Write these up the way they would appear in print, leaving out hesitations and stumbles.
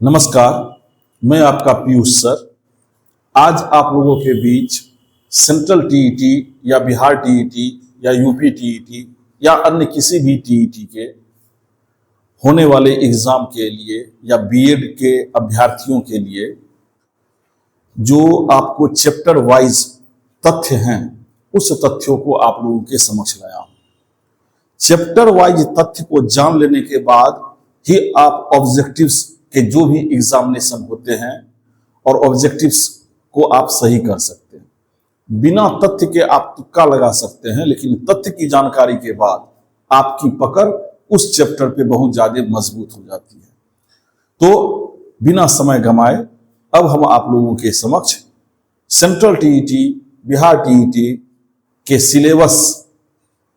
नमस्कार, मैं आपका पीयूष सर। आज आप लोगों के बीच सेंट्रल टीईटी या बिहार टीईटी या यूपी टीईटी या अन्य किसी भी टीईटी के होने वाले एग्जाम के लिए या बीएड के अभ्यर्थियों के लिए जो आपको चैप्टर वाइज तथ्य हैं, उस तथ्यों को आप लोगों के समक्ष लाया हूं। चैप्टर वाइज तथ्य को जान लेने के बाद ही आप ऑब्जेक्टिव्स के जो भी एग्जामिनेशन होते हैं और ऑब्जेक्टिव्स को आप सही कर सकते हैं। बिना तथ्य के आप तुक्का लगा सकते हैं, लेकिन तथ्य की जानकारी के बाद आपकी पकड़ उस चैप्टर पे बहुत ज्यादा मजबूत हो जाती है। तो बिना समय गंवाए अब हम आप लोगों के समक्ष सेंट्रल टीईटी, बिहार टीईटी के सिलेबस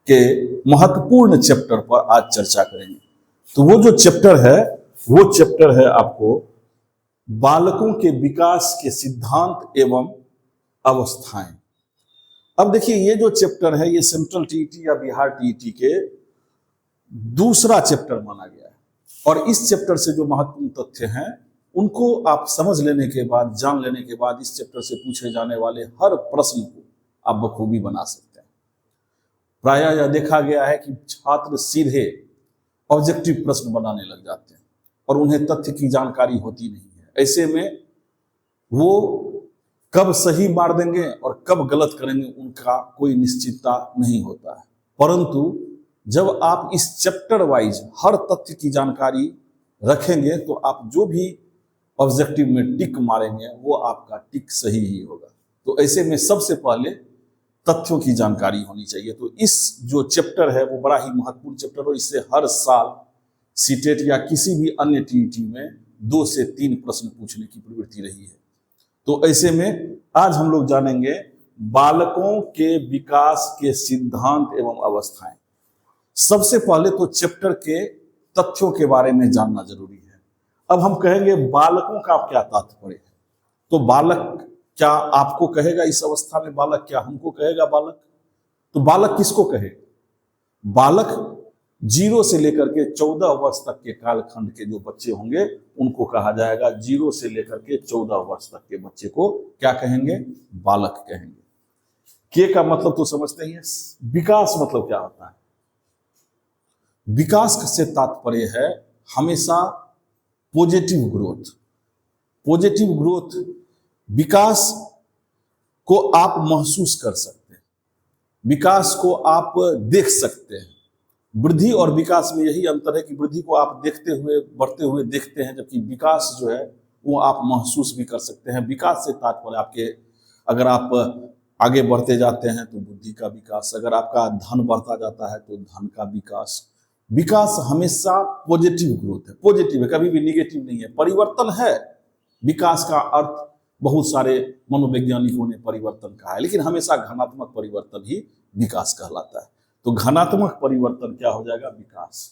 के महत्वपूर्ण चैप्टर पर आज चर्चा करेंगे। तो वो जो चैप्टर है वो चैप्टर है आपको बालकों के विकास के सिद्धांत एवं अवस्थाएं। अब देखिए, ये जो चैप्टर है ये सेंट्रल टीईटी या बिहार टीईटी के दूसरा चैप्टर माना गया है। और इस चैप्टर से जो महत्वपूर्ण तथ्य हैं उनको आप समझ लेने के बाद, जान लेने के बाद इस चैप्टर से पूछे जाने वाले हर प्रश्न को आप बखूबी बना सकते हैं। प्रायः यह देखा गया है कि छात्र सीधे ऑब्जेक्टिव प्रश्न बनाने लग जाते हैं और उन्हें तथ्य की जानकारी होती नहीं है। ऐसे में वो कब सही मार देंगे और कब गलत करेंगे उनका कोई निश्चितता नहीं होता है। परंतु जब आप इस चैप्टर वाइज हर तथ्य की जानकारी रखेंगे तो आप जो भी ऑब्जेक्टिव में टिक मारेंगे वो आपका टिक सही ही होगा। तो ऐसे में सबसे पहले तथ्यों की जानकारी होनी चाहिए। तो इस जो चैप्टर है वो बड़ा ही महत्वपूर्ण चैप्टर है। इससे हर साल सीटेट या किसी भी अन्य टीईटी में 2 से 3 प्रश्न पूछने की प्रवृत्ति रही है। तो ऐसे में आज हम लोग जानेंगे बालकों के विकास के सिद्धांत एवं अवस्थाएं। सबसे पहले तो चैप्टर के तथ्यों के बारे में जानना जरूरी है। अब हम कहेंगे बालकों का क्या तात्पर्य है। तो बालक क्या आपको कहेगा इस अवस्था में बालक, क्या हमको कहेगा बालक? तो बालक किसको कहेगा? बालक 0 से लेकर के 14 वर्ष तक के कालखंड के जो बच्चे होंगे उनको कहा जाएगा। 0 से लेकर के 14 वर्ष तक के बच्चे को क्या कहेंगे? बालक कहेंगे। के का मतलब तो समझते ही हैं। विकास मतलब क्या होता है? विकास से तात्पर्य है हमेशा पॉजिटिव ग्रोथ। पॉजिटिव ग्रोथ, विकास को आप महसूस कर सकते हैं, विकास को आप देख सकते हैं। वृद्धि और विकास में यही अंतर है कि वृद्धि को आप देखते हुए, बढ़ते हुए देखते हैं, जबकि विकास जो है वो आप महसूस भी कर सकते हैं। विकास से तात्पर्य आपके, अगर आप आगे बढ़ते जाते हैं तो बुद्धि का विकास, अगर आपका धन बढ़ता जाता है तो धन का विकास। विकास हमेशा पॉजिटिव ग्रोथ है, पॉजिटिव है, कभी भी निगेटिव नहीं है। परिवर्तन है, विकास का अर्थ बहुत सारे मनोवैज्ञानिकों ने परिवर्तन कहा है, लेकिन हमेशा घनात्मक परिवर्तन ही विकास कहलाता है। तो घनात्मक परिवर्तन क्या हो जाएगा? विकास।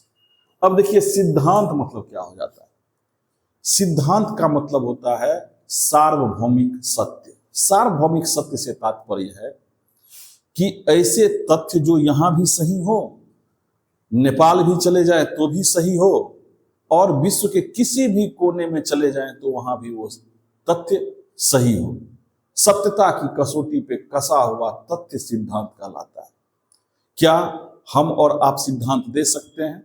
अब देखिए, सिद्धांत मतलब क्या हो जाता है? सिद्धांत का मतलब होता है सार्वभौमिक सत्य। सार्वभौमिक सत्य से तात्पर्य है कि ऐसे तथ्य जो यहां भी सही हो, नेपाल भी चले जाए तो भी सही हो, और विश्व के किसी भी कोने में चले जाएं तो वहां भी वो तथ्य सही हो। सत्यता की कसौटी पे कसा हुआ तथ्य सिद्धांत कहलाता है। क्या हम और आप सिद्धांत दे सकते हैं?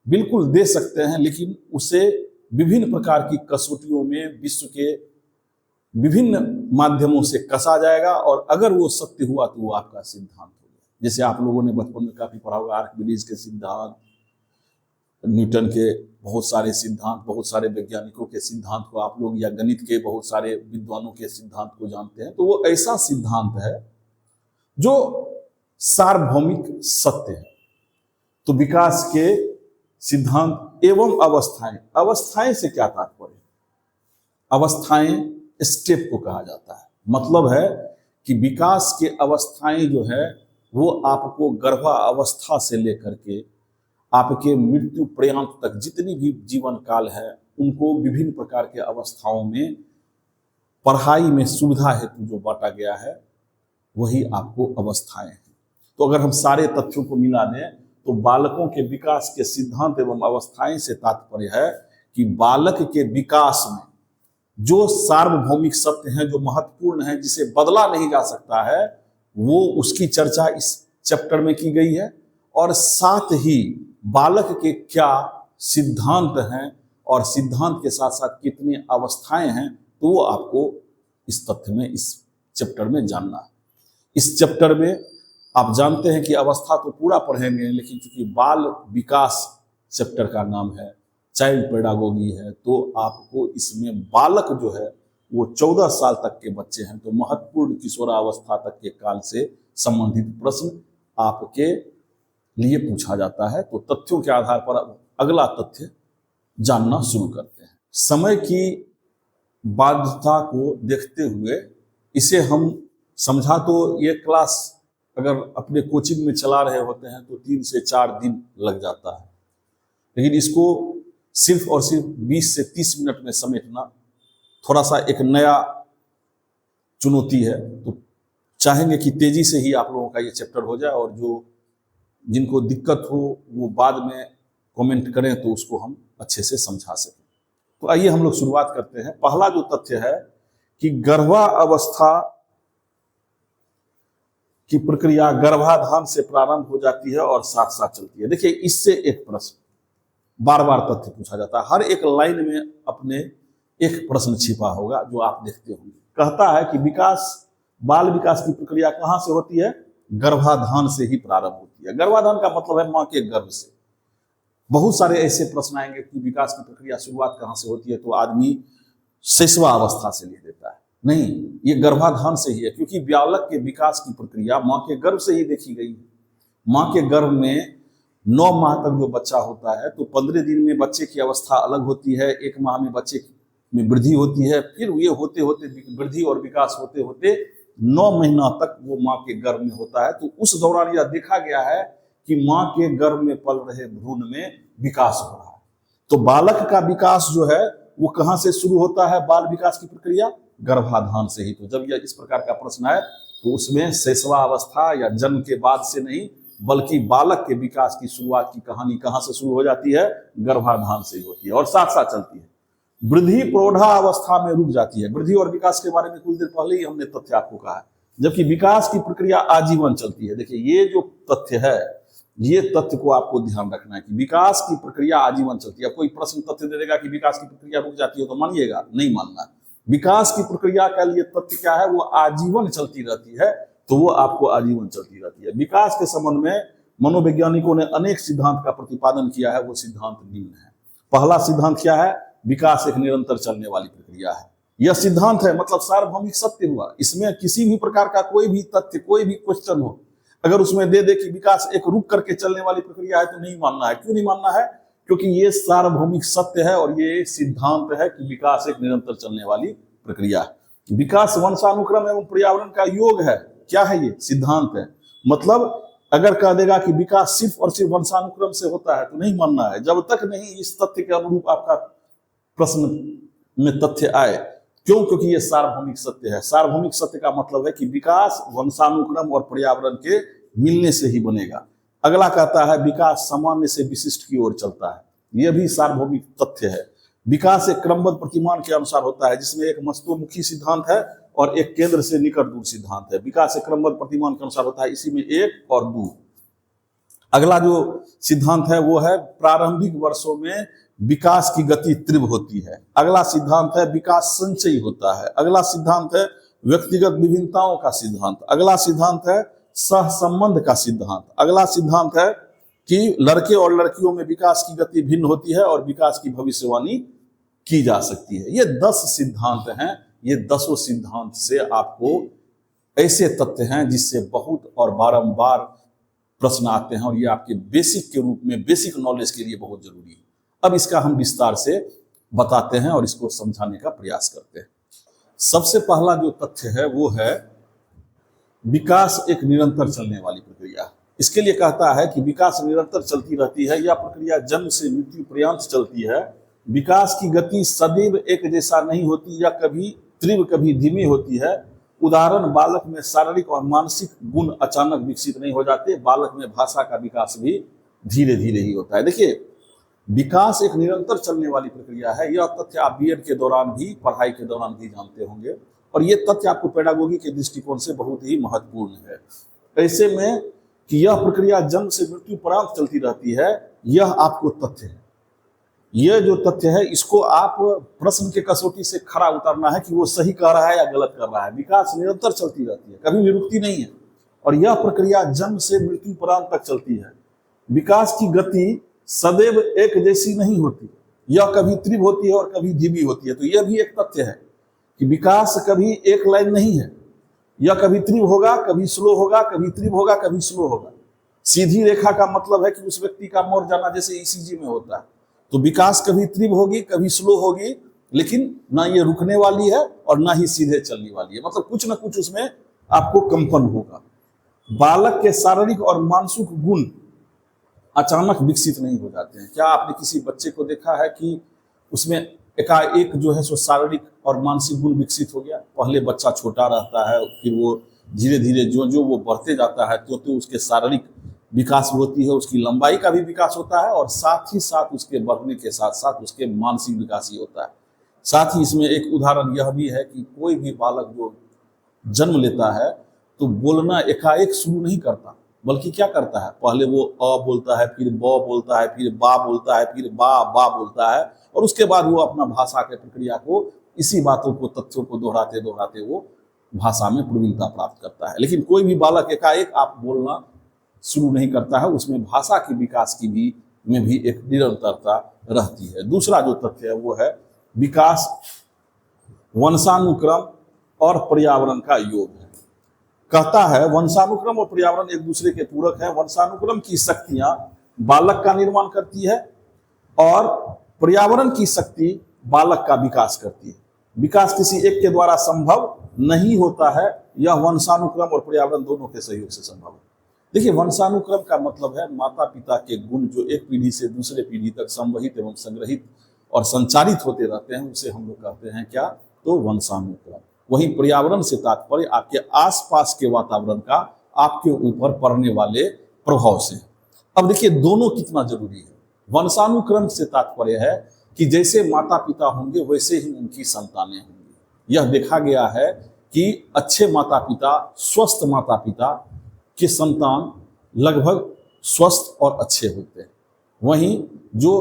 बिल्कुल दे सकते हैं, लेकिन उसे विभिन्न प्रकार की कसौटियों में विश्व के विभिन्न माध्यमों से कसा जाएगा, और अगर वो सत्य हुआ तो वो आपका सिद्धांत हो गया। जैसे आप लोगों ने बचपन में काफी पढ़ा होगा, आर्किमिडीज के सिद्धांत, न्यूटन के बहुत सारे सिद्धांत, बहुत सारे वैज्ञानिकों के सिद्धांत को आप लोग, या गणित के बहुत सारे विद्वानों के सिद्धांत को जानते हैं। तो वो ऐसा सिद्धांत है जो सार्वभौमिक सत्य है। तो विकास के सिद्धांत एवं अवस्थाएं। अवस्थाएं से क्या तात्पर्य? अवस्थाएं स्टेप को कहा जाता है। मतलब है कि विकास के अवस्थाएं जो है वो आपको गर्भावस्था से लेकर के आपके मृत्यु पर्यंत तक जितनी भी जीवन काल है उनको विभिन्न प्रकार के अवस्थाओं में पढ़ाई में सुविधा हेतु जो बांटा गया है वही आपको अवस्थाएं हैं। तो अगर हम सारे तथ्यों को मिला दें तो बालकों के विकास के सिद्धांत एवं अवस्थाएं से तात्पर्य है कि बालक के विकास में जो सार्वभौमिक सत्य हैं, जो महत्वपूर्ण हैं, जिसे बदला नहीं जा सकता है, वो उसकी चर्चा इस चैप्टर में की गई है। और साथ ही बालक के क्या सिद्धांत हैं और सिद्धांत के साथ साथ कितनी अवस्थाएं हैं, तो वो आपको इस तथ्य में, इस चैप्टर में जानना है। इस चैप्टर में आप जानते हैं कि अवस्था तो पूरा पढ़ेंगे, लेकिन चूंकि बाल विकास चैप्टर का नाम है, चाइल्ड पेडागोगी है, तो आपको इसमें बालक जो है वो 14 साल तक के बच्चे हैं, तो महत्वपूर्ण किशोरावस्था तक के काल से संबंधित प्रश्न आपके लिए पूछा जाता है। तो तथ्यों के आधार पर अगला तथ्य जानना शुरू करते हैं। समय की बाध्यता को देखते हुए इसे हम समझा, तो ये क्लास अगर अपने कोचिंग में चला रहे होते हैं तो 3 से 4 दिन लग जाता है, लेकिन इसको सिर्फ और सिर्फ 20 से 30 मिनट में समेटना थोड़ा सा एक नया चुनौती है। तो चाहेंगे कि तेजी से ही आप लोगों का ये चैप्टर हो जाए, और जो जिनको दिक्कत हो वो बाद में कमेंट करें तो उसको हम अच्छे से समझा सकें। तो आइए हम लोग शुरुआत करते हैं। पहला जो तथ्य है कि गर्भावस्था की प्रक्रिया गर्भाधान से प्रारंभ हो जाती है और साथ साथ चलती है। देखिए, इससे एक प्रश्न बार बार तथ्य पूछा जाता है, हर एक लाइन में अपने एक प्रश्न छिपा होगा जो आप देखते होंगे। कहता है कि बाल विकास की प्रक्रिया कहां से होती है? गर्भाधान से ही प्रारंभ होती है। गर्भाधान का मतलब है मां के गर्भ से। बहुत सारे ऐसे प्रश्न आएंगे कि विकास की प्रक्रिया शुरुआत कहां से होती है, तो आदमी शैशवावस्था से ले देता है। नहीं, ये गर्भाधान से ही है, क्योंकि बालक के विकास की प्रक्रिया मां के गर्भ से ही देखी गई है। मां के गर्भ में 9 माह तक जो बच्चा होता है, तो 15 दिन में बच्चे की अवस्था अलग होती है, 1 माह में बच्चे में वृद्धि होती है, फिर ये होते होते वृद्धि और विकास होते होते 9 महीना तक वो मां के गर्भ में होता है। तो उस दौरान यह देखा गया है कि मां के गर्भ में पल रहे भ्रूण में विकास हो रहा है। तो बालक का विकास जो है वो कहां से शुरू होता है? बाल विकास की प्रक्रिया गर्भाधान से ही। तो जब यह इस प्रकार का प्रश्न आए तो उसमें शैशवावस्था या जन्म के बाद से नहीं, बल्कि बालक के विकास की शुरुआत की कहानी कहां से शुरू हो जाती है? गर्भाधान से ही होती है और साथ साथ चलती है। वृद्धि प्रौढ़ावस्था में रुक जाती है। वृद्धि और विकास के बारे में कुछ देर पहले ही हमने तथ्य आपको कहा है, जबकि विकास की प्रक्रिया आजीवन चलती है। देखिए, ये जो तथ्य है, ये तथ्य को आपको ध्यान रखना है कि विकास की प्रक्रिया आजीवन चलती है। कोई प्रश्न तथ्य दे देगा कि विकास की प्रक्रिया रुक जाती है तो मानिएगा? नहीं मानना है। विकास की प्रक्रिया का लिए तथ्य क्या है? वो आजीवन चलती रहती है, तो वो आपको आजीवन चलती रहती है। विकास के संबंध में मनोवैज्ञानिकों ने अनेक सिद्धांत का प्रतिपादन किया है। वो सिद्धांत निम्न है। पहला सिद्धांत क्या है? विकास एक निरंतर चलने वाली प्रक्रिया है। यह सिद्धांत है, मतलब सार्वभौमिक सत्य हुआ। इसमें किसी भी प्रकार का कोई भी तथ्य, कोई भी क्वेश्चन हो, अगर उसमें दे दे कि विकास एक रुक करके चलने वाली प्रक्रिया है, तो नहीं मानना है। क्यों नहीं मानना है? क्योंकि ये सार्वभौमिक सत्य है और ये सिद्धांत है कि विकास एक निरंतर चलने वाली प्रक्रिया है। विकास वंशानुक्रम एवं पर्यावरण का योग है। क्या है? ये सिद्धांत है। मतलब अगर कह देगा कि विकास सिर्फ और सिर्फ वंशानुक्रम से होता है, तो नहीं मानना है। जब तक नहीं इस तथ्य के अनुरूप आपका प्रश्न में तथ्य आए। क्यों? क्योंकि ये सार्वभौमिक सत्य है। सार्वभौमिक सत्य का मतलब है कि विकास वंशानुक्रम और पर्यावरण के मिलने से ही बनेगा। अगला कहता है विकास सामान्य से विशिष्ट की ओर चलता है। यह भी सार्वभौमिक तथ्य है। विकास एक क्रमबद्ध प्रतिमान के अनुसार होता है, जिसमें एक मस्तोमुखी सिद्धांत है और एक केंद्र से निकट दूर सिद्धांत है। विकास एक क्रमबद्ध प्रतिमान के अनुसार होता है, इसी में 1 और 2। अगला जो सिद्धांत है वो है प्रारंभिक वर्षों में विकास की गति तीव्र होती है। अगला सिद्धांत है विकास संचयी होता है। अगला सिद्धांत है व्यक्तिगत विभिन्नताओं का सिद्धांत। अगला सिद्धांत है सहसंबंध का सिद्धांत। अगला सिद्धांत है कि लड़के और लड़कियों में विकास की गति भिन्न होती है और विकास की भविष्यवाणी की जा सकती है। ये 10 सिद्धांत हैं। ये 10 सिद्धांत से आपको ऐसे तथ्य हैं जिससे बहुत और बारंबार प्रश्न आते हैं, और ये आपके बेसिक के रूप में, बेसिक नॉलेज के लिए बहुत जरूरी है। अब इसका हम विस्तार से बताते हैं और इसको समझाने का प्रयास करते हैं। सबसे पहला जो तथ्य है वो है विकास एक निरंतर चलने वाली प्रक्रिया। इसके लिए कहता है कि विकास निरंतर चलती रहती है। यह प्रक्रिया जन्म से मृत्यु पर्यंत चलती है। विकास की गति सदैव एक जैसा नहीं होती, या कभी तीव्र कभी धीमी होती है। उदाहरण, बालक में शारीरिक और मानसिक गुण अचानक विकसित नहीं हो जाते। बालक में भाषा का विकास भी धीरे धीरे ही होता है। देखिए, विकास एक निरंतर चलने वाली प्रक्रिया है। यह तथ्य आप बीएड के दौरान भी, पढ़ाई के दौरान भी जानते होंगे, और ये तथ्य आपको पेडागोगी के दृष्टिकोण से बहुत ही महत्वपूर्ण है। ऐसे में कि यह प्रक्रिया जन्म से मृत्यु पर्यंत चलती रहती है, यह आपको तथ्य है। यह जो तथ्य है इसको आप प्रश्न के कसौटी से खरा उतारना है कि वो सही कह रहा है या गलत कर रहा है। विकास निरंतर चलती रहती है, कभी भी रुकती नहीं है, और यह प्रक्रिया जन्म से मृत्यु पर्यंत तक चलती है। विकास की गति सदैव एक जैसी नहीं होती, यह कभी तीव्र होती है और कभी धीमी होती है। तो यह भी एक तथ्य है कि विकास कभी एक लाइन नहीं है, यह कभी तीव्र होगा, कभी स्लो होगा, कभी तीव्र होगा, कभी स्लो होगा। सीधी रेखा का मतलब है कि उस व्यक्ति का मर जाना, जैसे ईसीजी में होता है। तो विकास कभी तीव्र होगी, कभी स्लो होगी, लेकिन ना ये रुकने वाली है और ना ही सीधे चलने वाली है। मतलब कुछ ना कुछ उसमें आपको कंपन होगा। बालक के शारीरिक और मानसिक गुण अचानक विकसित नहीं हो जाते हैं। क्या आपने किसी बच्चे को देखा है कि उसमें एकाएक जो है सो शारीरिक और मानसिक गुण विकसित हो गया? पहले बच्चा छोटा रहता है, फिर वो धीरे धीरे जो जो वो बढ़ते जाता है तो उसके शारीरिक विकास होती है, उसकी लंबाई का भी विकास होता है, और साथ ही साथ उसके बढ़ने के साथ साथ उसके मानसिक विकास ही होता है। साथ ही इसमें एक उदाहरण यह भी है कि कोई भी बालक जो जन्म लेता है तो बोलना एकाएक शुरू नहीं करता, बल्कि क्या करता है, पहले वो अ बोलता है, फिर ब बोलता है, फिर बा बोलता है, फिर बा बोलता है, और उसके बाद वो अपना भाषा के प्रक्रिया को, इसी बातों को, तथ्यों को दोहराते दोहराते वो भाषा में प्रवीणता प्राप्त करता है। लेकिन कोई भी बालक एकाएक आप बोलना शुरू नहीं करता है, उसमें भाषा के विकास की भी में भी एक निरंतरता रहती है। दूसरा जो तथ्य है वो है विकास वंशानुक्रम और पर्यावरण का योग है। कहता है वंशानुक्रम और पर्यावरण एक दूसरे के पूरक हैं। वंशानुक्रम की शक्तियां बालक का निर्माण करती है और पर्यावरण की शक्ति बालक का विकास करती है। विकास किसी एक के द्वारा संभव नहीं होता है, यह वंशानुक्रम और पर्यावरण दोनों के सहयोग से संभव है। देखिए, वंशानुक्रम का मतलब है माता पिता के गुण जो एक पीढ़ी से दूसरे पीढ़ी तक संवहित एवं संग्रहित और संचारित होते रहते हैं, उसे हम लोग कहते हैं क्या, तो वंशानुक्रम। वहीं पर्यावरण से तात्पर्य आपके आसपास के वातावरण का आपके ऊपर पड़ने वाले प्रभाव से। अब देखिए दोनों कितना जरूरी है। वंशानुक्रम से तात्पर्य है कि जैसे माता पिता होंगे वैसे ही उनकी संतानें होंगी। यह देखा गया है कि अच्छे माता पिता, स्वस्थ माता पिता के संतान लगभग स्वस्थ और अच्छे होते हैं। वहीं जो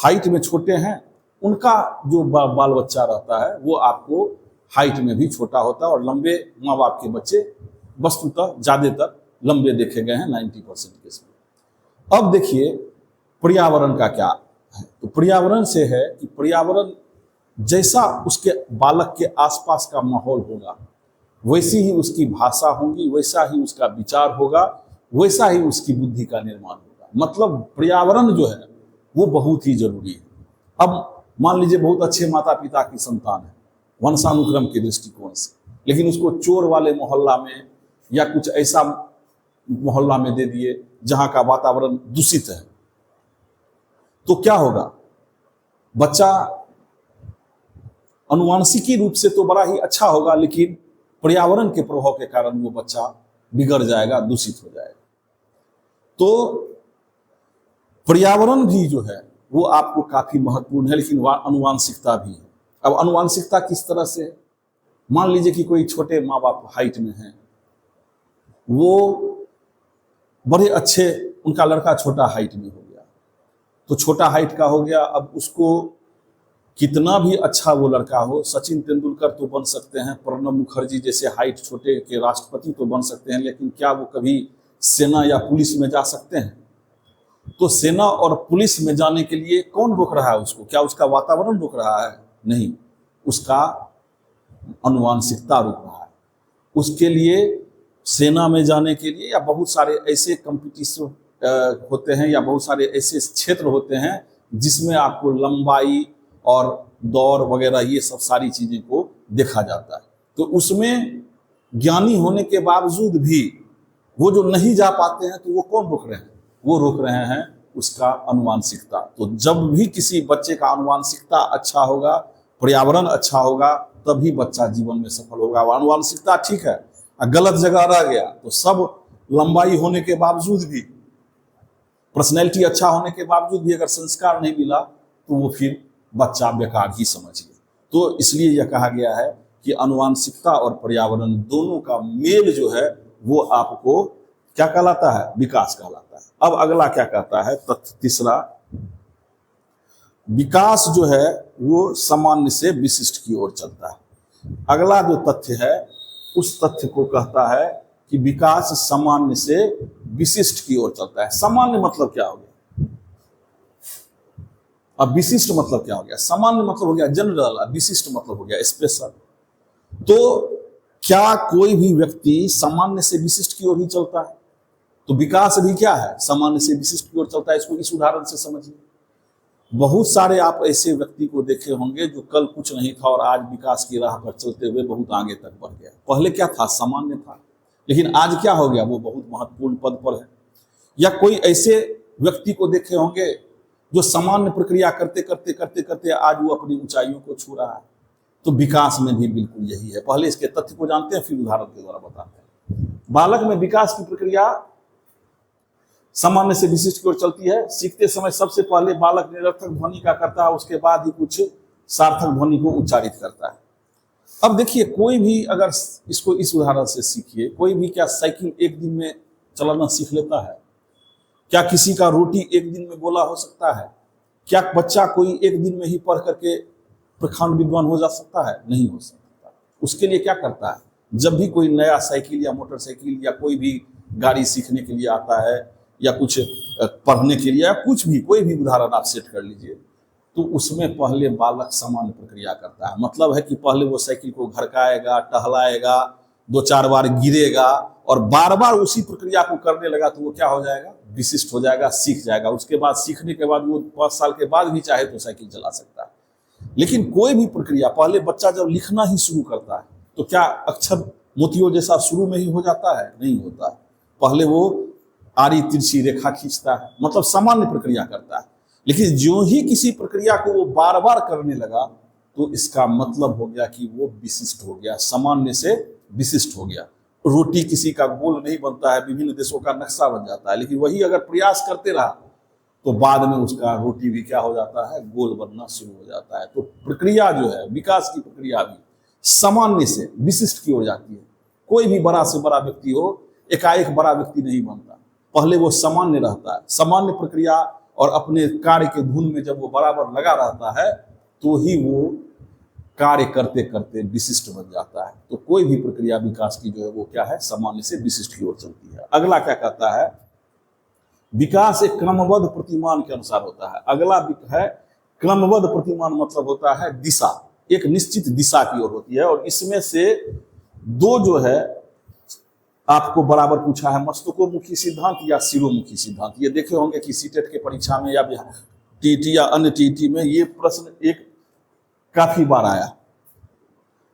हाइट में छोटे हैं उनका जो बाल बच्चा रहता है वो आपको हाइट में भी छोटा होता है, और लंबे माँ बाप के बच्चे वस्तुतः ज्यादातर लंबे देखे गए हैं 90% केस में। अब देखिए पर्यावरण का क्या है, तो पर्यावरण से है कि पर्यावरण जैसा उसके बालक के आसपास का माहौल होगा वैसी ही उसकी भाषा होगी, वैसा ही उसका विचार होगा, वैसा ही उसकी बुद्धि का निर्माण होगा। मतलब पर्यावरण जो है वो बहुत ही जरूरी है। अब मान लीजिए बहुत अच्छे माता पिता की संतान है वंशानुक्रम के दृष्टिकोण से, लेकिन उसको चोर वाले मोहल्ला में या कुछ ऐसा मोहल्ला में दे दिए जहां का वातावरण दूषित है, तो क्या होगा? बच्चा अनुवांशिकी रूप से तो बड़ा ही अच्छा होगा, लेकिन पर्यावरण के प्रभाव के कारण वो बच्चा बिगड़ जाएगा, दूषित हो जाएगा। तो पर्यावरण भी जो है वो आपको काफी महत्वपूर्ण है, लेकिन अनुवांशिकता भी है। अब अनुवांशिकता किस तरह से है? मान लीजिए कि कोई छोटे माँ बाप हाइट में हैं, वो बड़े अच्छे, उनका लड़का छोटा हाइट में हो गया, तो छोटा हाइट का हो गया। अब उसको कितना भी अच्छा वो लड़का हो, सचिन तेंदुलकर तो बन सकते हैं, प्रणब मुखर्जी जैसे हाइट छोटे के राष्ट्रपति तो बन सकते हैं, लेकिन क्या वो कभी सेना या पुलिस में जा सकते हैं? तो सेना और पुलिस में जाने के लिए कौन रोक रहा है उसको? क्या उसका वातावरण रोक रहा है? नहीं, उसका अनुवांशिकता रोक रहा है। उसके लिए सेना में जाने के लिए या बहुत सारे ऐसे कंपटीशन होते हैं या बहुत सारे ऐसे क्षेत्र होते हैं जिसमें आपको लंबाई और दौड़ वगैरह ये सब सारी चीजें को देखा जाता है। तो उसमें ज्ञानी होने के बावजूद भी वो जो नहीं जा पाते हैं, तो वो कौन रोक रहे हैं? वो रोक रहे हैं उसका अनुवांशिकता। तो जब भी किसी बच्चे का अनुवांशिकता अच्छा होगा, पर्यावरण अच्छा होगा, तभी बच्चा जीवन में सफल होगा। अनुवांशिकता ठीक है, गलत जगह रह गया तो सब लंबाई होने के बावजूद भी पर्सनैलिटी अच्छा होने के बावजूद भी अगर संस्कार नहीं मिला तो वो फिर बच्चा बेकार ही समझिए। तो इसलिए यह कहा गया है कि आनुवांशिकता और पर्यावरण दोनों का मेल जो है वो आपको क्या कहलाता है, विकास कहलाता है। अब अगला क्या कहता है, तथ्य तीसरा, विकास जो है वो सामान्य से विशिष्ट की ओर चलता है। अगला जो तथ्य है उस तथ्य को कहता है कि विकास सामान्य से विशिष्ट की ओर चलता है। सामान्य मतलब क्या हो गया, अब विशिष्ट मतलब क्या हो गया? सामान्य मतलब हो गया जनरल, विशिष्ट मतलब हो गया स्पेशल। तो क्या कोई भी व्यक्ति सामान्य से विशिष्ट की ओर ही चलता है? तो विकास भी क्या है, सामान्य से विशिष्ट की ओर चलता है। इसको इस उदाहरण से समझिए। बहुत सारे आप ऐसे व्यक्ति को देखे होंगे जो कल कुछ नहीं था और आज विकास की राह पर चलते हुए बहुत आगे तक बढ़ गया। पहले क्या था, सामान्य था, लेकिन आज क्या हो गया, वो बहुत महत्वपूर्ण पद पर है। या कोई ऐसे व्यक्ति को देखे होंगे जो सामान्य प्रक्रिया करते करते करते करते आज वो अपनी ऊंचाइयों को छू रहा है। तो विकास में भी बिल्कुल यही है। पहले इसके तथ्य को जानते हैं, फिर उदाहरण के द्वारा बताते हैं। बालक में विकास की प्रक्रिया सामान्य से विशिष्ट की ओर चलती है। सीखते समय सबसे पहले बालक निरर्थक ध्वनि का करता है, उसके बाद ही कुछ सार्थक ध्वनि को उच्चारित करता है। अब देखिए, कोई भी अगर इसको इस उदाहरण से सीखिए, कोई भी क्या साइकिल एक दिन में चलाना सीख लेता है? क्या किसी का रोटी एक दिन में गोला हो सकता है? क्या बच्चा कोई एक दिन में ही पढ़ करके प्रखंड विद्वान हो जा सकता है? नहीं हो सकता। उसके लिए क्या करता है, जब भी कोई नया साइकिल या मोटरसाइकिल या कोई भी गाड़ी सीखने के लिए आता है या कुछ पढ़ने के लिए या कुछ भी, कोई भी उदाहरण आप सेट कर लीजिए, तो उसमें पहले बालक सामान्य प्रक्रिया करता है। मतलब है कि पहले वो साइकिल को घरकाएगा, टहलाएगा, 2-4 बार गिरेगा और बार बार उसी प्रक्रिया को करने लगा तो वो क्या हो जाएगा, विशिष्ट हो जाएगा, सीख जाएगा। उसके बाद सीखने के बाद वो 5 साल के बाद भी चाहे तो साइकिल चला सकता है। लेकिन कोई भी प्रक्रिया, पहले बच्चा जब लिखना ही शुरू करता है तो क्या अक्षर मोतियों जैसा शुरू में ही हो जाता है? नहीं होता। पहले वो आड़ी तिरछी रेखा खींचता है, मतलब सामान्य प्रक्रिया करता है। लेकिन जो ही किसी प्रक्रिया को वो बार बार करने लगा तो इसका मतलब हो गया कि वो विशिष्ट हो गया, सामान्य से विशिष्ट हो गया। रोटी किसी का गोल नहीं बनता है, विभिन्न देशों का नक्शा बन जाता है, लेकिन वही अगर प्रयास करते रहा तो बाद में उसका रोटी भी क्या हो जाता है, गोल बनना शुरू हो जाता है। तो प्रक्रिया जो है, विकास की प्रक्रिया भी सामान्य से विशिष्ट की ओर जाती है। कोई भी बड़ा से बड़ा व्यक्ति हो, एकाएक बड़ा व्यक्ति नहीं बनता। पहले वो सामान्य रहता है, सामान्य प्रक्रिया और अपने कार्य के धुन में जब वो बराबर लगा रहता है तो ही वो कार्य करते करते विशिष्ट बन जाता है। तो कोई भी प्रक्रिया विकास की जो है वो क्या है, सामान्य से विशिष्ट की ओर चलती है। अगला क्या कहता है, विकास एक क्रमबद्ध प्रतिमान के अनुसार होता है। अगला है क्रमबद्ध प्रतिमान, मतलब होता है दिशा, एक निश्चित दिशा की ओर होती है। और इसमें से दो जो है आपको बराबर पूछा है, मस्तकोमुखी सिद्धांत या शिरोमुखी सिद्धांत। ये देखे होंगे कि सीटेट के परीक्षा में या टीटी या अन्य टीटी में ये प्रश्न एक काफी बार आया।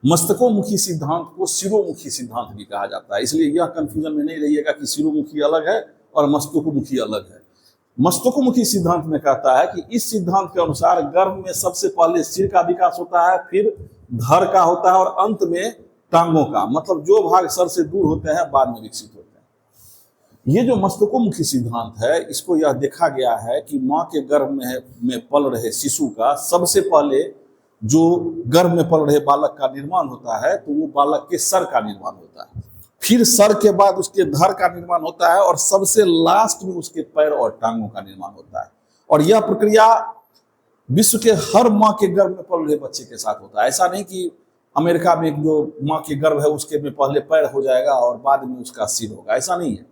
मस्तकोमुखी सिद्धांत को शिरोमुखी सिद्धांत भी कहा जाता है, इसलिए यह कंफ्यूजन में नहीं रहिएगा कि शिरोमुखी अलग है और मस्तकोमुखी अलग है। मस्तकोमुखी सिद्धांत में कहता है कि इस सिद्धांत के अनुसार गर्भ में सबसे पहले सिर का विकास होता है, फिर धड़ का होता है और अंत में टांगों का, मतलब जो भाग सर से दूर होते हैं बाद में विकसित होते हैं। ये जो मस्तकोमुखी सिद्धांत है, इसको यह देखा गया है कि माँ के गर्भ में पल रहे शिशु का सबसे पहले जो गर्भ में पल रहे बालक का निर्माण होता है तो वो बालक के सर का निर्माण होता है, फिर सर के बाद उसके धड़ का निर्माण होता है और सबसे लास्ट में उसके पैर और टांगों का निर्माण होता है। और यह प्रक्रिया विश्व के हर माँ के गर्भ में पल रहे बच्चे के साथ होता है। ऐसा नहीं कि अमेरिका में जो माँ के गर्भ है उसके में पहले पैर हो जाएगा और बाद में उसका सिर होगा, ऐसा नहीं है।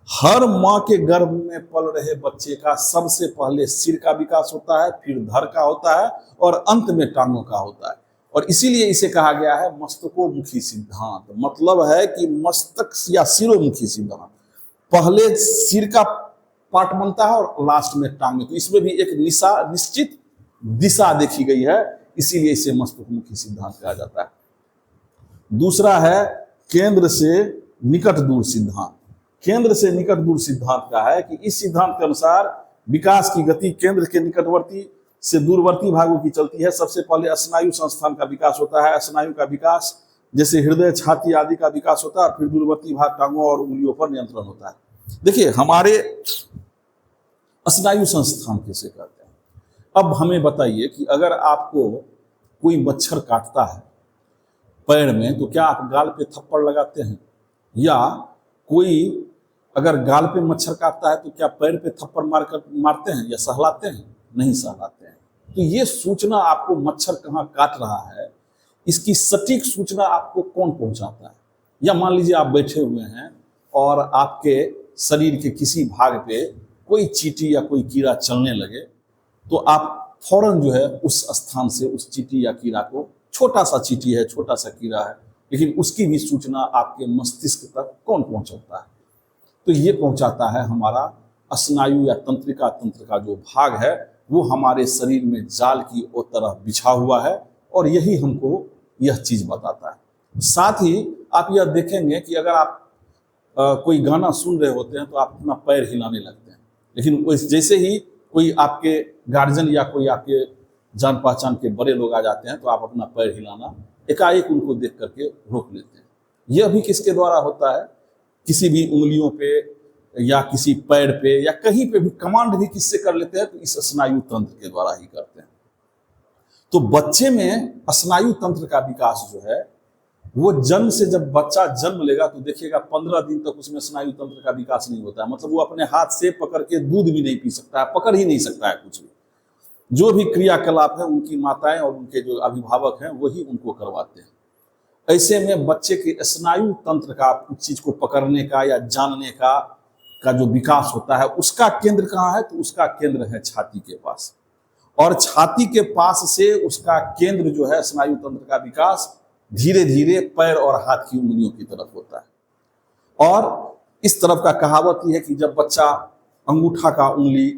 हर माँ के गर्भ में पल रहे बच्चे का सबसे पहले सिर का विकास होता है, फिर धड़ का होता है और अंत में टांगों का होता है। और इसीलिए इसे कहा गया है मस्तकोमुखी सिद्धांत। मतलब है कि मस्तक या शिरोमुखी सिद्धांत, पहले सिर का पार्ट बनता है और लास्ट में टांगे। तो इसमें भी एक निश्चित दिशा देखी गई है, इसीलिए इसे मस्तकोमुखी सिद्धांत कहा जाता है। दूसरा है केंद्र से निकट दूर सिद्धांत। केंद्र से निकट दूर सिद्धांत का है कि इस सिद्धांत के अनुसार विकास की गति केंद्र के निकटवर्ती से दूरवर्ती भागों की चलती है। सबसे पहले स्नायु संस्थान का विकास होता है। स्नायु का विकास जैसे हृदय, छाती आदि का विकास होता है और फिर दूरवर्ती भाग टांगों और उंगलियों पर नियंत्रण होता है। देखिए, हमारे स्नायु संस्थान किसे कहते हैं। अब हमें बताइए कि अगर आपको कोई मच्छर काटता है पैर में, तो क्या आप गाल पे थप्पड़ लगाते हैं? या कोई अगर गाल पे मच्छर काटता है तो क्या पैर पे थप्पड़ मारते हैं या सहलाते हैं? नहीं सहलाते हैं। तो ये सूचना आपको मच्छर कहाँ काट रहा है, इसकी सटीक सूचना आपको कौन पहुंचाता है? या मान लीजिए आप बैठे हुए हैं और आपके शरीर के किसी भाग पे कोई चींटी या कोई कीड़ा चलने लगे, तो आप फौरन जो है उस स्थान से उस चींटी या कीड़ा को, छोटा सा चींटी है, छोटा सा कीड़ा है, लेकिन उसकी भी सूचना आपके मस्तिष्क तक कौन पहुंचाता है? तो ये पहुंचाता है हमारा स्नायु या तंत्रिका तंत्र का जो भाग है, वो हमारे शरीर में जाल की तरह बिछा हुआ है और यही हमको यह चीज बताता है। साथ ही आप यह देखेंगे कि अगर आप कोई गाना सुन रहे होते हैं तो आप अपना पैर हिलाने लगते हैं, लेकिन जैसे ही कोई आपके गार्जियन या कोई आपके जान पहचान के बड़े लोग आ जाते हैं तो आप अपना पैर हिलाना एकाएक उनको देख करके रोक लेते हैं। यह भी किसके द्वारा होता है? किसी भी उंगलियों पे या किसी पैर पे या कहीं पे भी कमांड भी किससे कर लेते हैं? तो इस स्नायु तंत्र के द्वारा ही करते हैं। तो बच्चे में स्नायु तंत्र का विकास जो है, वो जन्म से, जब बच्चा जन्म लेगा तो देखिएगा 15 दिन तक उसमें स्नायु तंत्र का विकास नहीं होता है। मतलब वो अपने हाथ से पकड़ के दूध भी नहीं पी सकता है, पकड़ ही नहीं सकता है कुछ भी। जो भी क्रियाकलाप है उनकी माताएं और उनके जो अभिभावक हैं वही उनको करवाते हैं। ऐसे में बच्चे के स्नायु तंत्र का, कुछ चीज को पकड़ने का या जानने का जो विकास होता है, उसका केंद्र कहाँ है? तो उसका केंद्र है छाती के पास। और छाती के पास से उसका केंद्र जो है स्नायु तंत्र का विकास धीरे धीरे पैर और हाथ की उंगलियों की तरफ होता है। और इस तरफ का कहावत यह है कि जब बच्चा अंगूठा का उंगली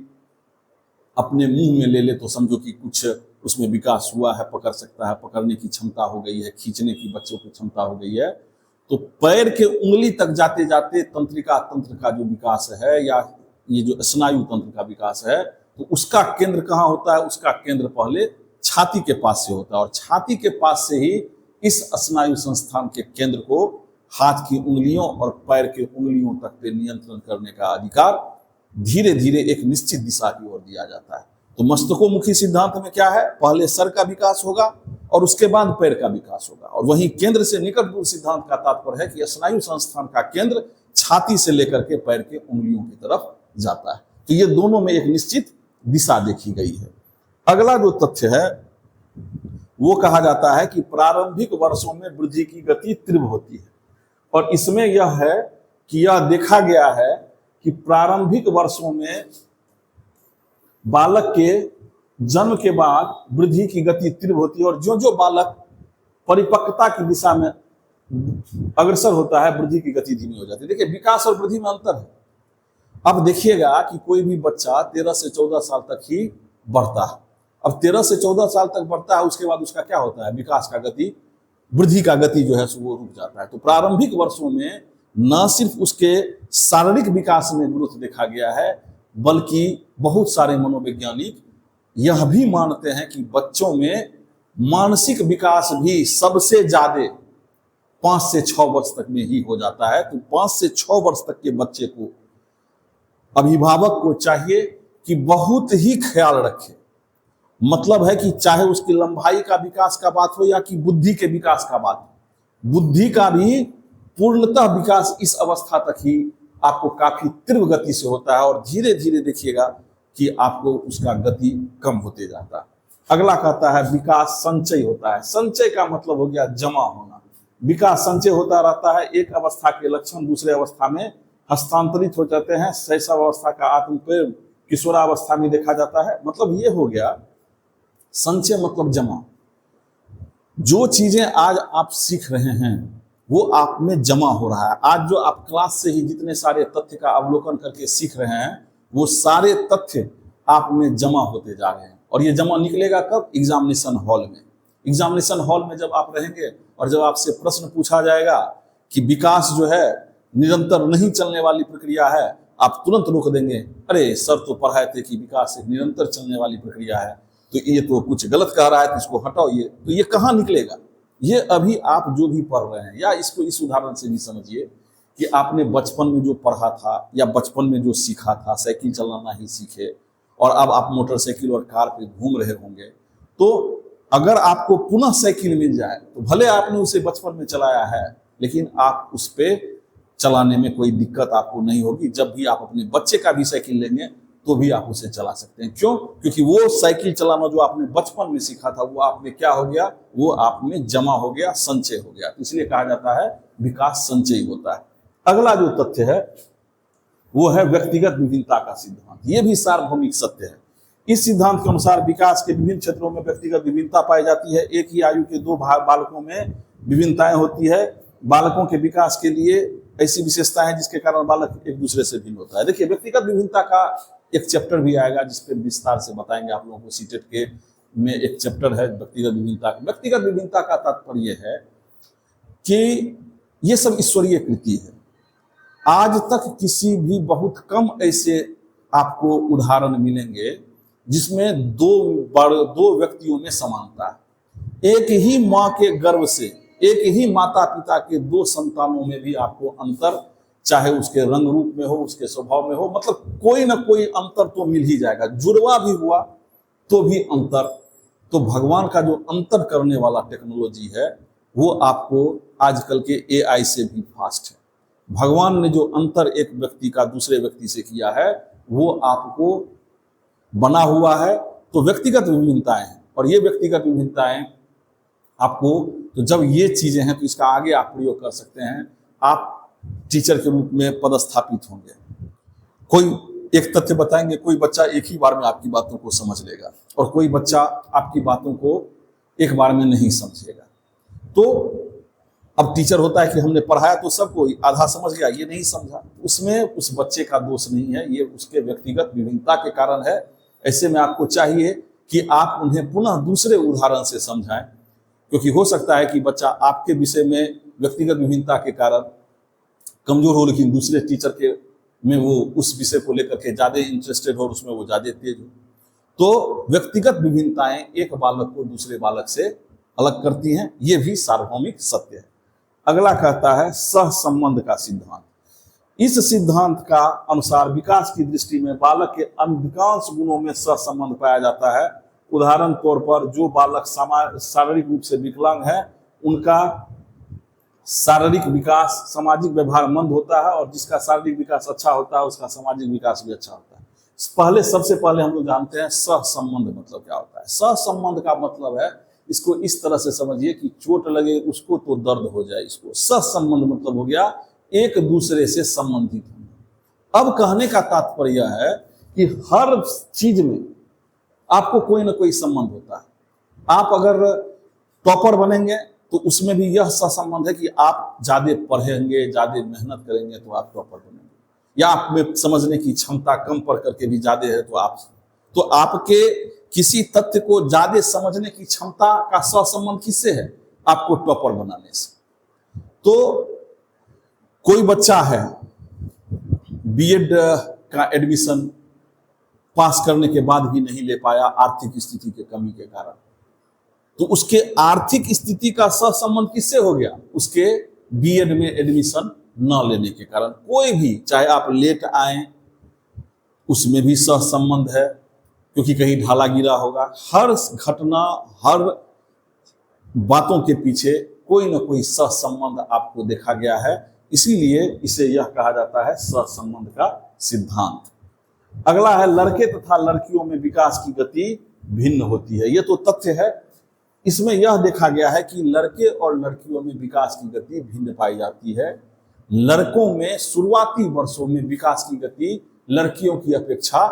अपने मुंह में ले ले तो समझो कि कुछ उसमें विकास हुआ है, पकड़ सकता है, पकड़ने की क्षमता हो गई है, खींचने की बच्चों की क्षमता हो गई है। तो पैर के उंगली तक जाते जाते तंत्रिका तंत्र का जो विकास है या ये जो स्नायु तंत्र का विकास है, तो उसका केंद्र कहाँ होता है? उसका केंद्र पहले छाती के पास से होता है और छाती के पास से ही इस स्नायु संस्थान के केंद्र को हाथ की उंगलियों और पैर के उंगलियों तक पे नियंत्रण करने का अधिकार धीरे धीरे एक निश्चित दिशा की ओर दिया जाता है। तो मस्तकोमुखी सिद्धांत में क्या है? पहले सर का विकास होगा और उसके बाद पैर का विकास होगा। और वहीं केंद्र से निकट दूर सिद्धांत का तात्पर्य है कि स्नायु संस्थान का केंद्र छाती से लेकर के पैर के उंगलियों की तरफ जाता है। तो ये दोनों में एक निश्चित दिशा देखी गई है। अगला जो तथ्य है वो कहा जाता है कि प्रारंभिक वर्षों में वृद्धि की गति तीव्र होती है। और इसमें यह है कि यह देखा गया है कि प्रारंभिक वर्षों में बालक के जन्म के बाद वृद्धि की गति तीव्र होती है और जो जो बालक परिपक्वता की दिशा में अग्रसर होता है वृद्धि की गति धीमी हो जाती है। देखिए, विकास और वृद्धि में अंतर है। अब देखिएगा कि कोई भी बच्चा 13 से 14 साल तक ही बढ़ता है। अब 13 से 14 साल तक बढ़ता है, उसके बाद उसका क्या होता है? विकास का गति, वृद्धि का गति जो है वो रुक जाता है। तो प्रारंभिक वर्षों में न सिर्फ उसके शारीरिक विकास में ग्रोथ देखा गया है, बल्कि बहुत सारे मनोवैज्ञानिक यह भी मानते हैं कि बच्चों में मानसिक विकास भी सबसे ज्यादा 5 से 6 वर्ष तक में ही हो जाता है। तो 5 से 6 वर्ष तक के बच्चे को अभिभावक को चाहिए कि बहुत ही ख्याल रखे। मतलब है कि चाहे उसकी लंबाई का विकास का बात हो या कि बुद्धि के विकास का बात हो, बुद्धि का भी पूर्णतः विकास इस अवस्था तक ही आपको काफी तीव्र गति से होता है और धीरे धीरे देखिएगा कि आपको उसका गति कम होते जाता है। अगला कहता है विकास संचय होता है। संचय का मतलब हो गया जमा होना। विकास संचय होता रहता है, एक अवस्था के लक्षण दूसरे अवस्था में हस्तांतरित हो जाते हैं। शैशव अवस्था का आत्मप्रेम किशोरावस्था में देखा जाता है। मतलब ये हो गया संचय, मतलब जमा। जो चीजें आज आप सीख रहे हैं वो आप में जमा हो रहा है। आज जो आप क्लास से ही जितने सारे तथ्य का अवलोकन करके सीख रहे हैं वो सारे तथ्य आप में जमा होते जा रहे हैं। और ये जमा निकलेगा कब? एग्जामिनेशन हॉल में। एग्जामिनेशन हॉल में जब आप रहेंगे और जब आपसे प्रश्न पूछा जाएगा कि विकास जो है निरंतर नहीं चलने वाली प्रक्रिया है, आप तुरंत रोक देंगे, अरे सर तो पढ़ाए थे कि विकास एक निरंतर चलने वाली प्रक्रिया है, तो ये तो कुछ गलत कह रहा है, तो इसको हटाओ। तो ये कहाँ निकलेगा? ये अभी आप जो भी पढ़ रहे हैं, या इसको इस उदाहरण से भी समझिए कि आपने बचपन में जो पढ़ा था या बचपन में जो सीखा था, साइकिल चलाना ही सीखे, और अब आप मोटरसाइकिल और कार पे घूम रहे होंगे, तो अगर आपको पुनः साइकिल मिल जाए तो भले आपने उसे बचपन में चलाया है, लेकिन आप उस पे चलाने में कोई दिक्कत आपको नहीं होगी। जब भी आप अपने बच्चे का भी साइकिल लेंगे तो भी आप उसे चला सकते हैं। क्यों? क्योंकि वो साइकिल चलाना जो आपने बचपन में सीखा था वो आप में क्या हो गया, वो आप में जमा हो गया, संचय हो गया। तो इसलिए कहा जाता है विकास संचयी होता है। अगला जो तथ्य है वो है व्यक्तिगत विभिन्नता का सिद्धांत। ये भी सार्वभौमिक सत्य है। इस सिद्धांत के अनुसार विकास के विभिन्न क्षेत्रों में व्यक्तिगत विभिन्नता पाई जाती है। एक ही आयु के दो बालकों में विभिन्नताएं होती है। बालकों के विकास के लिए ऐसी विशेषताएं हैं जिसके कारण बालक एक दूसरे से भिन्न होता है। देखिए, व्यक्तिगत विभिन्नता का एक चैप्टर भी आएगा जिस पर विस्तार से बताएंगे आप लोगों को। सीटेट के में एक चैप्टर है व्यक्तिगत विभिन्नता। व्यक्तिगत विभिन्नता का तात्पर्य है कि ये सब ईश्वरीय कृति है। आज तक किसी भी बहुत कम ऐसे आपको उदाहरण मिलेंगे जिसमें दो व्यक्तियों में समानता है। एक ही माँ के गर्भ से, एक ही माता पिता के दो संतानों में भी आपको अंतर, चाहे उसके रंग रूप में हो, उसके स्वभाव में हो, मतलब कोई ना कोई अंतर तो मिल ही जाएगा। जुड़वा भी हुआ तो भी अंतर। तो भगवान का जो अंतर करने वाला टेक्नोलॉजी है वो आपको आजकल के एआई से भी फास्ट है। भगवान ने जो अंतर एक व्यक्ति का दूसरे व्यक्ति से किया है वो आपको बना हुआ है। तो व्यक्तिगत विभिन्नताएं हैं, और ये व्यक्तिगत विभिन्नताएं आपको, तो जब ये चीजें हैं तो इसका आगे आप प्रयोग कर सकते हैं। आप टीचर के रूप में पदस्थापित होंगे। कोई एक तथ्य बताएंगे, कोई बच्चा एक ही बार में आपकी बातों को समझ लेगा और कोई बच्चा आपकी बातों को एक बार में नहीं समझेगा। तो अब टीचर होता है कि हमने पढ़ाया तो सबको आधा समझ गया, ये नहीं समझा, उसमें उस बच्चे का दोष नहीं है, ये उसके व्यक्तिगत विभिन्नता के कारण है। ऐसे में आपको चाहिए कि आप उन्हें पुनः दूसरे उदाहरण से समझाएं, क्योंकि हो सकता है कि बच्चा आपके विषय में व्यक्तिगत विभिन्नता के कारण कमजोर हो, लेकिन दूसरे टीचर के में वो उस विषय को लेकर के ज्यादा इंटरेस्टेड हो, उसमें वो ज्यादा तेज हो। तो व्यक्तिगत विभिन्नताएं एक बालक को दूसरे बालक से अलग करती हैं। ये भी सार्वभौमिक सत्य है। अगला कहता है सहसंबंध का सिद्धांत। इस सिद्धांत का अनुसार विकास की दृष्टि में बालक के अधिकांश गुणों में सहसंबंध पाया जाता है। उदाहरण तौर पर जो बालक शारीरिक रूप से विकलांग है उनका शारीरिक विकास, सामाजिक व्यवहार मंद होता है, और जिसका शारीरिक विकास अच्छा होता है उसका सामाजिक विकास भी अच्छा होता है। सबसे पहले हम लोग जानते हैं सहसंबंध मतलब क्या होता है। सहसंबंध का मतलब है, इसको इस तरह से समझिए कि चोट लगे उसको तो दर्द हो जाए। इसको सहसंबंध मतलब हो गया एक दूसरे से संबंधित होना। अब कहने का तात्पर्य है कि हर चीज में आपको कोई ना कोई संबंध होता है। आप अगर टॉपर बनेंगे तो उसमें भी यह सहसंबंध है कि आप ज्यादा पढ़ेंगे, ज्यादा मेहनत करेंगे तो आप टॉपर बनेंगे, या आप में समझने की क्षमता कम पढ़ करके भी ज्यादा है तो आपके किसी तथ्य को ज्यादा समझने की क्षमता का सहसंबंध किससे है? आपको टॉपर बनाने से। तो कोई बच्चा है बीएड का एडमिशन पास करने के बाद भी नहीं ले पाया आर्थिक स्थिति के कमी के कारण, तो उसके आर्थिक स्थिति का सहसंबंध किससे हो गया? उसके बीएड में एडमिशन न लेने के कारण। कोई भी, चाहे आप लेट आए उसमें भी सहसंबंध है, क्योंकि कहीं ढाला गिरा होगा। हर घटना, हर बातों के पीछे कोई ना कोई सहसंबंध आपको देखा गया है। इसीलिए इसे यह कहा जाता है सहसंबंध का सिद्धांत। अगला है लड़के तथा लड़कियों में विकास की गति भिन्न होती है। यह तो तथ्य है। इसमें यह देखा गया है कि लड़के और लड़कियों में विकास की गति भिन्न पाई जाती है। लड़कों में शुरुआती वर्षों में विकास की गति लड़कियों की अपेक्षा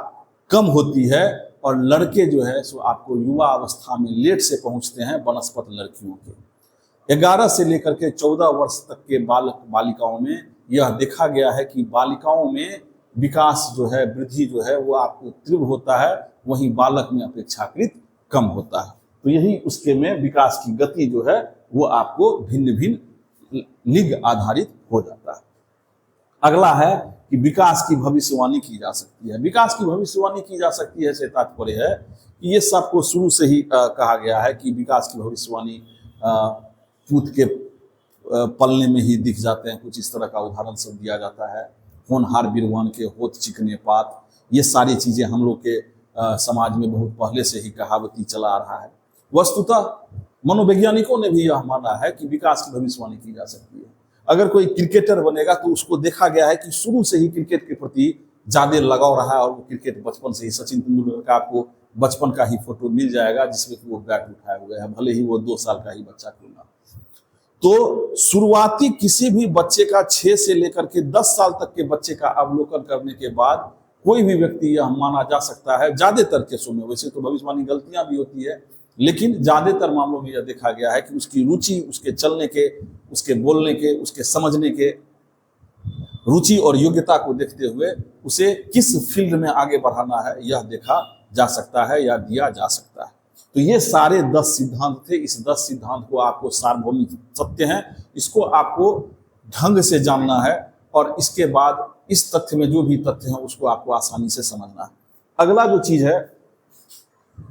कम होती है, और लड़के जो है सो आपको युवा अवस्था में लेट से पहुंचते हैं बनस्पत लड़कियों के। 11 से लेकर के 14 वर्ष तक के बालक बालिकाओं में यह देखा गया है कि बालिकाओं में विकास जो है, वृद्धि जो है वो आपको तीव्र होता है, वहीं बालक में अपेक्षाकृत कम होता है। तो यही उसके में विकास की गति जो है वो आपको भिन्न भिन्न लिंग आधारित हो जाता है। अगला है कि विकास की भविष्यवाणी की जा सकती है। विकास की भविष्यवाणी की जा सकती है से तात्पर्य है कि ये सबको शुरू से ही कहा गया है कि विकास की भविष्यवाणी पूत के पलने में ही दिख जाते हैं, कुछ इस तरह का उदाहरण सब दिया जाता है। होनहार बिरवान के होत चिकने पात, ये सारी चीज़ें हम लोग के समाज में बहुत पहले से ही कहावती चला आ रहा है। वस्तुतः मनोवैज्ञानिकों ने भी यह माना है कि विकास की भविष्यवाणी की जा सकती है। अगर कोई क्रिकेटर बनेगा तो उसको देखा गया है कि शुरू से ही क्रिकेट के प्रति ज़्यादा लगाव रहा है, और वो क्रिकेट बचपन से ही, सचिन तेंदुलकर का आपको बचपन का ही फोटो मिल जाएगा जिसमें कि वो बैट उठाए हुए हैं, भले ही वो 2 साल का ही बच्चा क्यों ना। तो शुरुआती किसी भी बच्चे का 6 से लेकर के 10 साल तक के बच्चे का अवलोकन करने के बाद कोई भी व्यक्ति यह माना जा सकता है, ज्यादातर केसों में, वैसे तो भविष्यवाणी गलतियां भी होती है, लेकिन ज्यादातर मामलों में यह देखा गया है कि उसकी रुचि, उसके चलने के, उसके बोलने के, उसके समझने के रुचि और योग्यता को देखते हुए उसे किस फील्ड में आगे बढ़ाना है यह देखा जा सकता है या दिया जा सकता है। तो ये सारे 10 सिद्धांत थे। इस 10 सिद्धांत को आपको सार्वभौमिक सत्य हैं, इसको आपको ढंग से जानना है, और इसके बाद इस तथ्य में जो भी तथ्य हैं उसको आपको आसानी से समझना है। अगला जो चीज है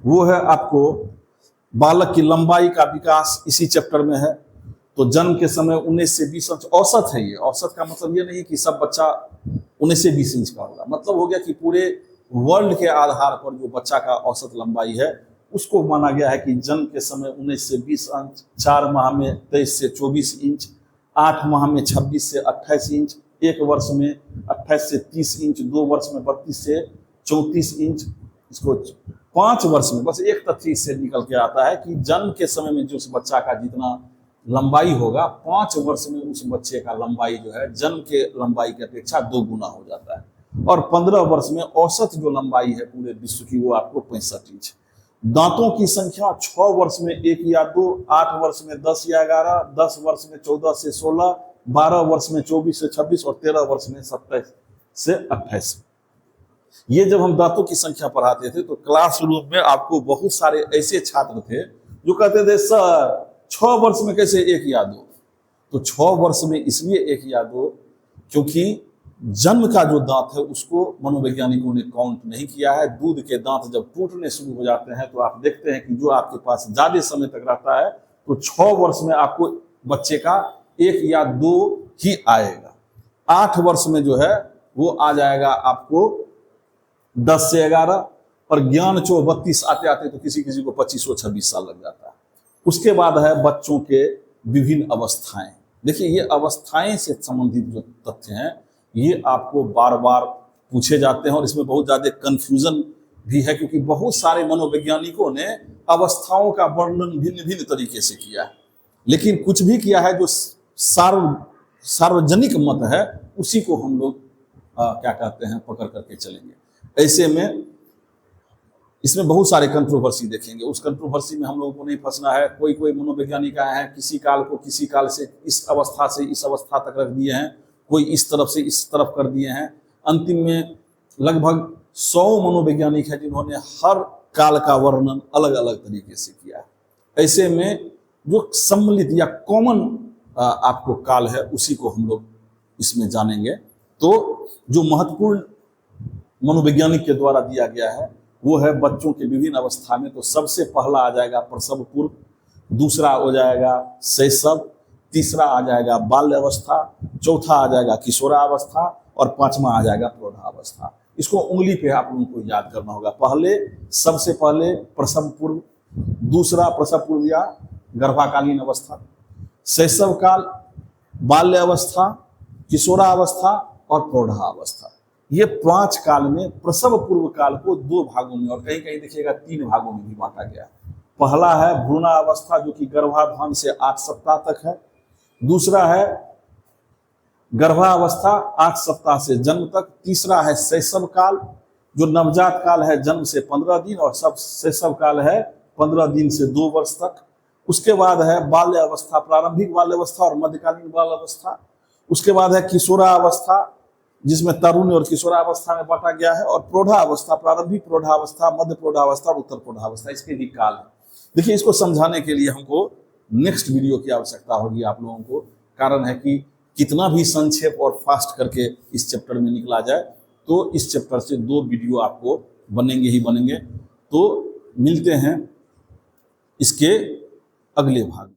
वो है आपको बालक की लंबाई का विकास, इसी चैप्टर में है। तो जन्म के समय 19 से 20 इंच औसत है। ये औसत का मतलब ये नहीं कि सब बच्चा 19 से 20 इंच का होगा, मतलब हो गया कि पूरे वर्ल्ड के आधार पर जो बच्चा का औसत लंबाई है उसको माना गया है कि जन्म के समय 19 से 20 इंच, 4 माह में 23 से 24 इंच, 8 माह में 26 से 28 इंच, 1 वर्ष में 28 से 30 इंच, 2 वर्ष में 32 से 34 इंच। इसको 5 वर्ष में, बस एक तथ्य इससे निकल के आता है कि जन्म के समय में जो उस बच्चा का जितना लंबाई होगा, 5 वर्ष में उस बच्चे का लंबाई जो है जन्म के लंबाई की अपेक्षा 2 गुना हो जाता है। और 15 वर्ष में औसत जो लंबाई है पूरे विश्व की वो आपको 65 इंच। दांतों की संख्या 6 वर्ष में 1 या 2, 8 वर्ष में 10 या 11, 10 वर्ष में 14 से 16, 12 वर्ष में 24 से 26 और 13 वर्ष में 27 से 28। ये जब हम दांतों की संख्या पढ़ाते थे तो क्लासरूम में आपको बहुत सारे ऐसे छात्र थे जो कहते थे सर 6 वर्ष में कैसे 1 या 2। तो 6 वर्ष में इसलिए 1 या 2 क्योंकि जन्म का जो दांत है उसको मनोवैज्ञानिकों ने काउंट नहीं किया है। दूध के दांत जब टूटने शुरू हो जाते हैं तो आप देखते हैं कि जो आपके पास ज्यादा समय तक रहता है तो 6 वर्ष में आपको बच्चे का 1 या 2 ही आएगा। 8 वर्ष में जो है वो आ जाएगा आपको 10 से 11, और ज्ञान 32 आते आते तो किसी किसी को 25-26 साल लग जाता है। उसके बाद है बच्चों के विभिन्न अवस्थाएं। देखिए ये अवस्थाएं से संबंधित जो तथ्य हैं ये आपको बार बार पूछे जाते हैं, और इसमें बहुत ज्यादा कंफ्यूजन भी है क्योंकि बहुत सारे मनोवैज्ञानिकों ने अवस्थाओं का वर्णन भिन्न भिन्न तरीके से किया है, लेकिन कुछ भी किया है जो सार्वजनिक मत है उसी को हम लोग क्या कहते हैं पकड़ करके चलेंगे। ऐसे में इसमें बहुत सारे कंट्रोवर्सी देखेंगे, उस कंट्रोवर्सी में हम लोगों को नहीं फंसना है। कोई कोई मनोवैज्ञानिक आए हैं किसी काल को किसी काल से इस अवस्था से इस अवस्था तक रख दिए हैं, कोई इस तरफ से इस तरफ कर दिए हैं। अंतिम में लगभग 100 मनोवैज्ञानिक हैं जिन्होंने हर काल का वर्णन अलग अलग तरीके से किया है। ऐसे में जो सम्मिलित या कॉमन आपको काल है उसी को हम लोग इसमें जानेंगे। तो जो महत्वपूर्ण मनोवैज्ञानिक के द्वारा दिया गया है वो है बच्चों के विभिन्न अवस्था में। तो सबसे पहला आ जाएगा प्रसव पूर्व, दूसरा हो जाएगा शैशव, तीसरा आ जाएगा बाल्य अवस्था, चौथा आ जाएगा किशोरावस्था, और 5वां आ जाएगा प्रौढ़ावस्था। इसको उंगली पे आप लोगों को याद करना होगा। सबसे पहले प्रसव पूर्व, दूसरा प्रसव पूर्व या गर्भाकालीन अवस्था, शैशव काल, बाल्य अवस्था, किशोरावस्था और प्रौढ़ावस्था। ये 5 काल में प्रसव पूर्व काल को 2 भागों में और कहीं कहीं देखिएगा 3 भागों में भी बांटा गया। पहला है भ्रूणावस्था जो कि गर्भाधान से 8 सप्ताह तक है। दूसरा है गर्भावस्था 8 सप्ताह से जन्म तक। तीसरा है शैशव काल जो नवजात काल है जन्म से 15 दिन, और सब शैशव काल है 15 दिन से 2 वर्ष तक। उसके बाद है बाल्य अवस्था, प्रारंभिक बाल्य अवस्था और मध्यकालीन बाल्य अवस्था। उसके बाद है किशोरावस्था जिसमें तरुण और किशोरावस्था में बांटा गया है, और प्रौढ़ावस्था, प्रारंभिक प्रौढ़ावस्था, मध्य प्रौढ़ावस्था और उत्तर प्रौढ़ावस्था, इसके भी काल है। देखिए इसको समझाने के लिए हमको नेक्स्ट वीडियो की आवश्यकता होगी आप लोगों को। कारण है कि कितना भी संक्षेप और फास्ट करके इस चैप्टर में निकला जाए तो इस चैप्टर से 2 वीडियो आपको बनेंगे ही बनेंगे। तो मिलते हैं इसके अगले भाग।